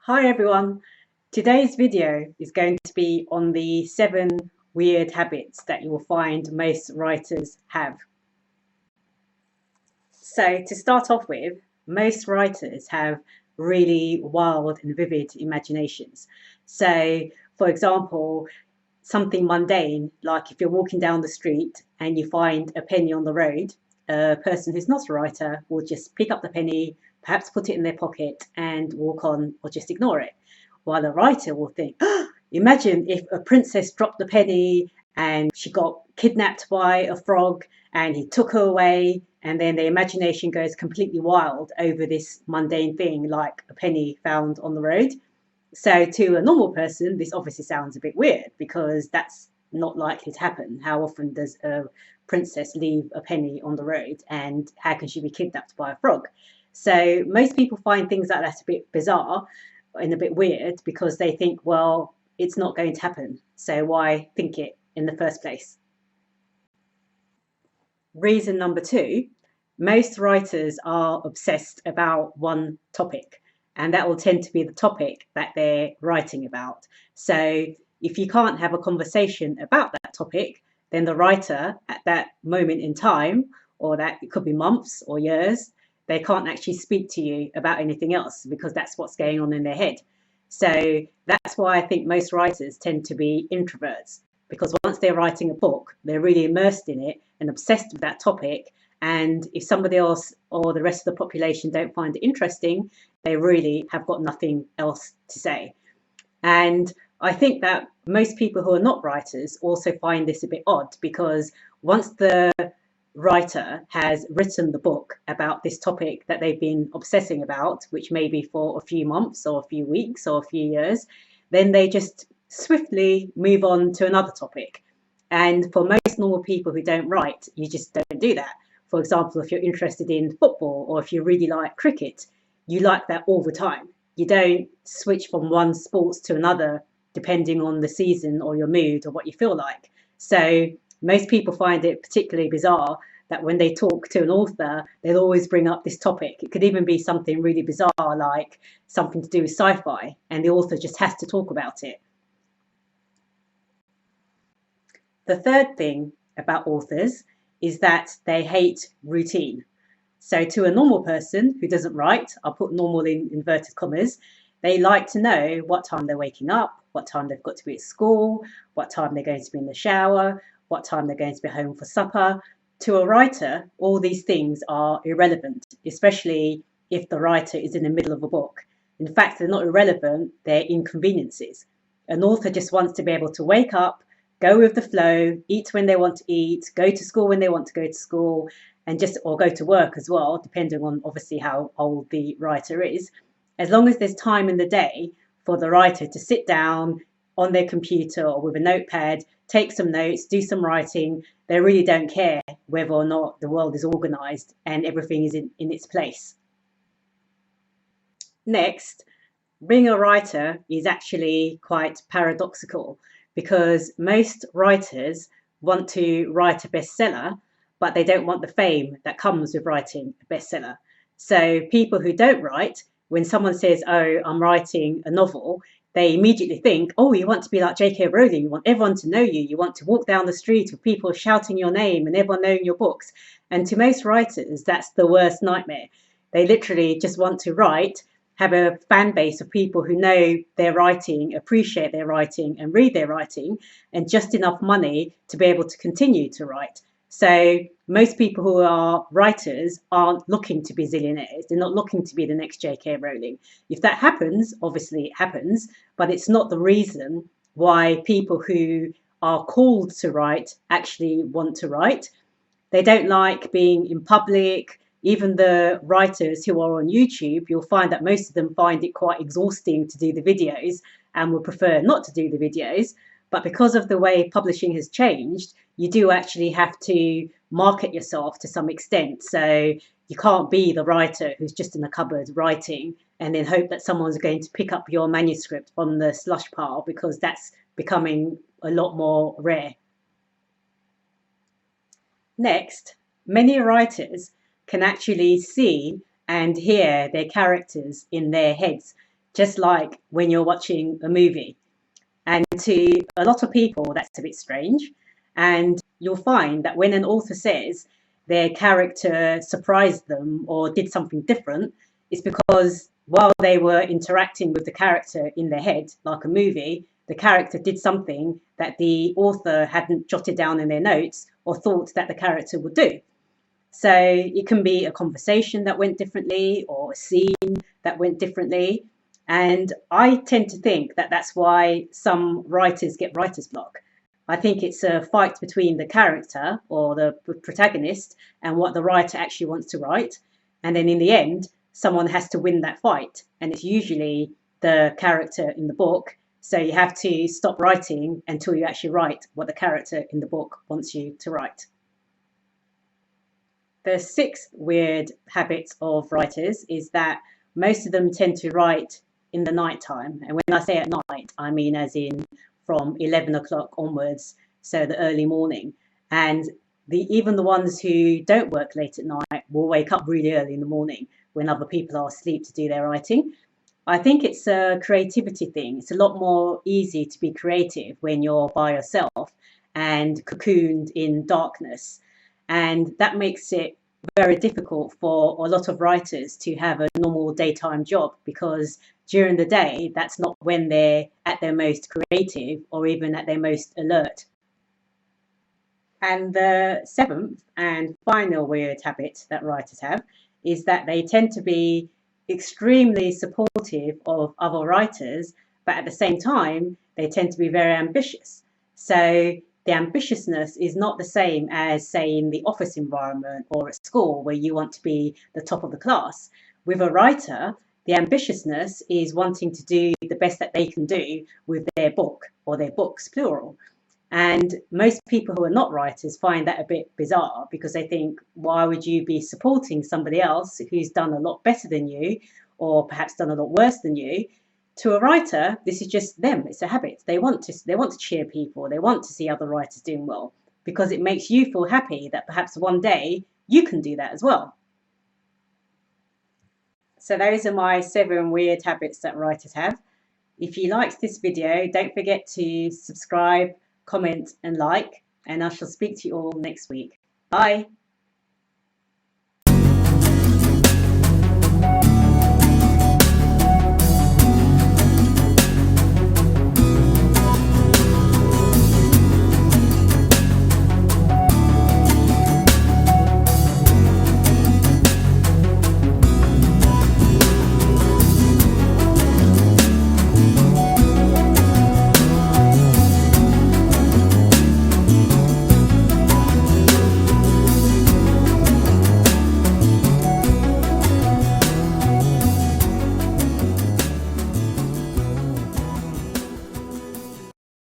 Hi everyone. Today's video is going to be on the 7 weird habits that you will find most writers have. So to start off with, most writers have really wild and vivid imaginations. So for example, something mundane, like if you're walking down the street and you find a penny on the road, a person who's not a writer will just pick up the penny, perhaps put it in their pocket and walk on or just ignore it. While a writer will think, oh, imagine if a princess dropped the penny and she got kidnapped by a frog and he took her away, and then the imagination goes completely wild over this mundane thing like a penny found on the road. So to a normal person, this obviously sounds a bit weird because that's not likely to happen. How often does a princess leave a penny on the road, and how can she be kidnapped by a frog? So most people find things like that a bit bizarre and a bit weird because they think, well, it's not going to happen. So why think it in the first place? Reason number two, most writers are obsessed about one topic, and that will tend to be the topic that they're writing about. So if you can't have a conversation about that topic, then the writer at that moment in time, or that it could be months or years, they can't actually speak to you about anything else because that's what's going on in their head. So that's why I think most writers tend to be introverts, because once they're writing a book, they're really immersed in it and obsessed with that topic. And if somebody else or the rest of the population don't find it interesting, they really have got nothing else to say. And I think that most people who are not writers also find this a bit odd, because once the writer has written the book about this topic that they've been obsessing about, which may be for a few months or a few weeks or a few years, then they just swiftly move on to another topic. And for most normal people who don't write, you just don't do that. For example, if you're interested in football or if you really like cricket, you like that all the time. You don't switch from one sports to another depending on the season or your mood or what you feel like. So most people find it particularly bizarre that when they talk to an author, they'll always bring up this topic. It could even be something really bizarre, like something to do with sci-fi, and the author just has to talk about it. The third thing about authors is that they hate routine. So to a normal person who doesn't write, I'll put normal in inverted commas, they like to know what time they're waking up, what time they've got to be at school, what time they're going to be in the shower, what time they're going to be home for supper. To a writer, all these things are irrelevant, especially if the writer is in the middle of a book. In fact, they're not irrelevant, they're inconveniences. An author just wants to be able to wake up, go with the flow, eat when they want to eat, go to school when they want to go to school, and just or go to work as well, depending on obviously how old the writer is. As long as there's time in the day for the writer to sit down on their computer or with a notepad, take some notes, do some writing, they really don't care whether or not the world is organized and everything is in its place. Next, being a writer is actually quite paradoxical, because most writers want to write a bestseller, but they don't want the fame that comes with writing a bestseller. So people who don't write, when someone says, oh, I'm writing a novel, they immediately think, oh, you want to be like J.K. Rowling, you want everyone to know you, you want to walk down the street with people shouting your name and everyone knowing your books. And to most writers, that's the worst nightmare. They literally just want to write, have a fan base of people who know their writing, appreciate their writing and read their writing, and just enough money to be able to continue to write. So most people who are writers aren't looking to be zillionaires. They're not looking to be the next J.K. Rowling. If that happens, obviously it happens, but it's not the reason why people who are called to write actually want to write. They don't like being in public. Even the writers who are on YouTube, you'll find that most of them find it quite exhausting to do the videos and would prefer not to do the videos. But because of the way publishing has changed, you do actually have to market yourself to some extent. So you can't be the writer who's just in the cupboard writing and then hope that someone's going to pick up your manuscript from the slush pile, because that's becoming a lot more rare. Next, many writers can actually see and hear their characters in their heads. just like when you're watching a movie. And to a lot of people, that's a bit strange. And you'll find that when an author says their character surprised them or did something different, it's because while they were interacting with the character in their head, like a movie, the character did something that the author hadn't jotted down in their notes or thought that the character would do. So it can be a conversation that went differently or a scene that went differently. And I tend to think that that's why some writers get writer's block. I think it's a fight between the character or the protagonist and what the writer actually wants to write. And then in the end, someone has to win that fight. And it's usually the character in the book. So you have to stop writing until you actually write what the character in the book wants you to write. The sixth weird habit of writers is that most of them tend to write in the night time. And when I say at night, I mean as in from 11 o'clock onwards, so the early morning. And even the ones who don't work late at night will wake up really early in the morning when other people are asleep to do their writing. I think it's a creativity thing. It's a lot more easy to be creative when you're by yourself and cocooned in darkness. And that makes it very difficult for a lot of writers to have a normal daytime job, because during the day, that's not when they're at their most creative or even at their most alert. And the seventh and final weird habit that writers have is that they tend to be extremely supportive of other writers, but at the same time, they tend to be very ambitious. So the ambitiousness is not the same as, say, in the office environment or at school where you want to be the top of the class. With a writer, the ambitiousness is wanting to do the best that they can do with their book or their books, plural. And most people who are not writers find that a bit bizarre, because they think, why would you be supporting somebody else who's done a lot better than you or perhaps done a lot worse than you? To a writer, this is just them. It's a habit. They want to cheer people. They want to see other writers doing well, because it makes you feel happy that perhaps one day you can do that as well. So those are my 7 weird habits that writers have. If you liked this video, don't forget to subscribe, comment and like, and I shall speak to you all next week. Bye.